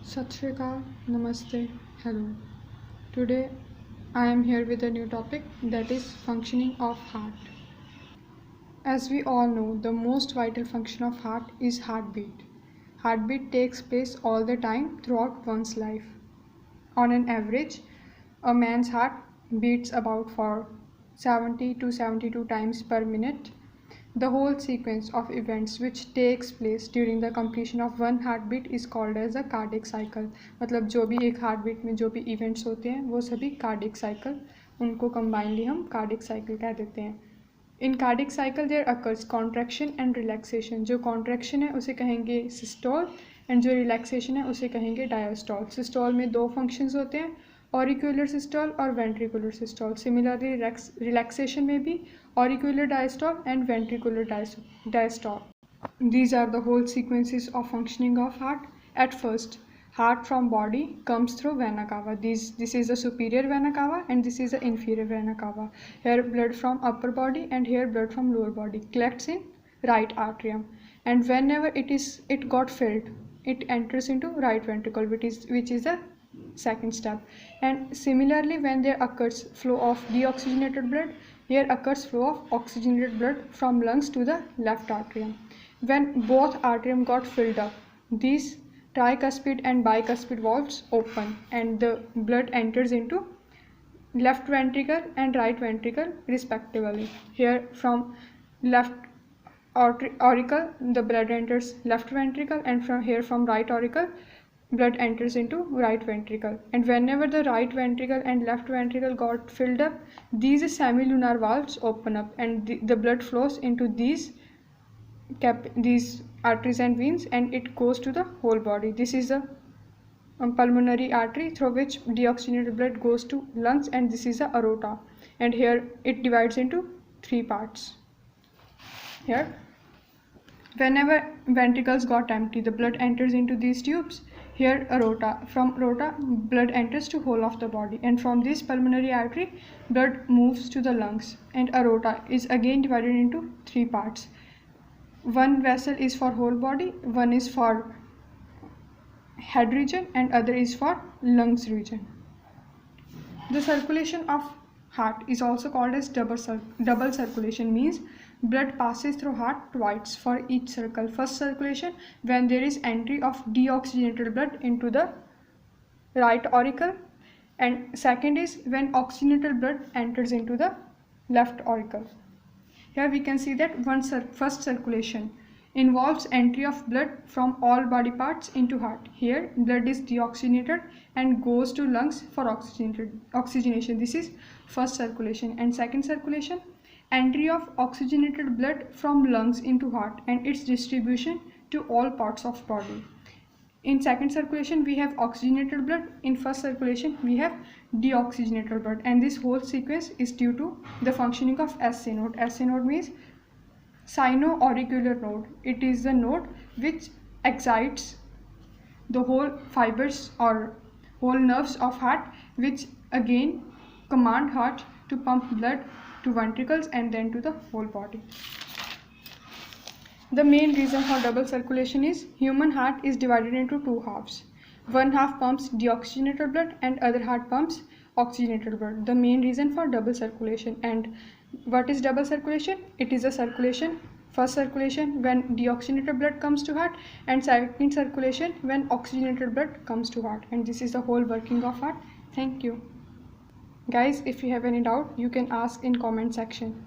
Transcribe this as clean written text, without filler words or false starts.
Sat Shri Akal, Namaste, hello. Today I am here with a new topic, that is functioning of heart. As we all know, the most vital function of heart is heartbeat. Heartbeat takes place all the time throughout one's life. On an average, a man's heart beats about for 70 to 72 times per minute. The whole sequence of events which takes place during the completion of one heartbeat is called as a cardiac cycle. मतलब जो भी एक heartbeat में जो भी events होते हैं वो सभी cardiac cycle, उनको combinedly हम cardiac cycle कह देते हैं. In cardiac cycle there occurs contraction and relaxation. जो contraction है उसे कहेंगे systole and जो relaxation है उसे कहेंगे diastole. Systole में दो functions होते हैं, auricular systole और ventricular systole. Similarly relaxation में भी auricular diastole and ventricular diastole. These are the whole sequences of functioning of heart. At first, heart from body comes through vena cava. This is the superior vena cava and this is the inferior vena cava. Here blood from upper body and here blood from lower body collects in right atrium, and whenever it got filled, it enters into right ventricle, which is the second step. And similarly, when there occurs flow of deoxygenated blood, here occurs flow of oxygenated blood from lungs to the left atrium. When both atrium got filled up, these tricuspid and bicuspid valves open and the blood enters into left ventricle and right ventricle respectively. Here from left auricle the blood enters left ventricle, and from right auricle blood enters into right ventricle. And whenever the right ventricle and left ventricle got filled up, these semilunar valves open up and the blood flows into these arteries and veins, and it goes to the whole body. This is the pulmonary artery through which deoxygenated blood goes to lungs, and this is the aorta, and here it divides into three parts. Here whenever ventricles got empty, the blood enters into these tubes. Here aorta, from aorta blood enters to whole of the body, and from this pulmonary artery blood moves to the lungs, and aorta is again divided into three parts. One vessel is for whole body, one is for head region and other is for lungs region. The circulation of heart is also called as double circulation, means blood passes through heart twice for each circle. First circulation when there is entry of deoxygenated blood into the right auricle, and second is when oxygenated blood enters into the left auricle. Here we can see that first circulation involves entry of blood from all body parts into heart. Here blood is deoxygenated and goes to lungs for oxygenation. This is first circulation. And second circulation, entry of oxygenated blood from lungs into heart and its distribution to all parts of body. In second circulation we have oxygenated blood, in first circulation we have deoxygenated blood, and this whole sequence is due to the functioning of SA node. SA node means sino-auricular node. It is the node which excites the whole fibers or whole nerves of heart, which again command heart to pump blood to ventricles and then to the whole body. The main reason for double circulation is human heart is divided into two halves. One half pumps deoxygenated blood and other half pumps oxygenated blood. The main reason for double circulation. And what is double circulation? It is a circulation, first circulation when deoxygenated blood comes to heart, and second circulation when oxygenated blood comes to heart. And this is the whole working of heart. Thank you. Guys, if you have any doubt, you can ask in comment section.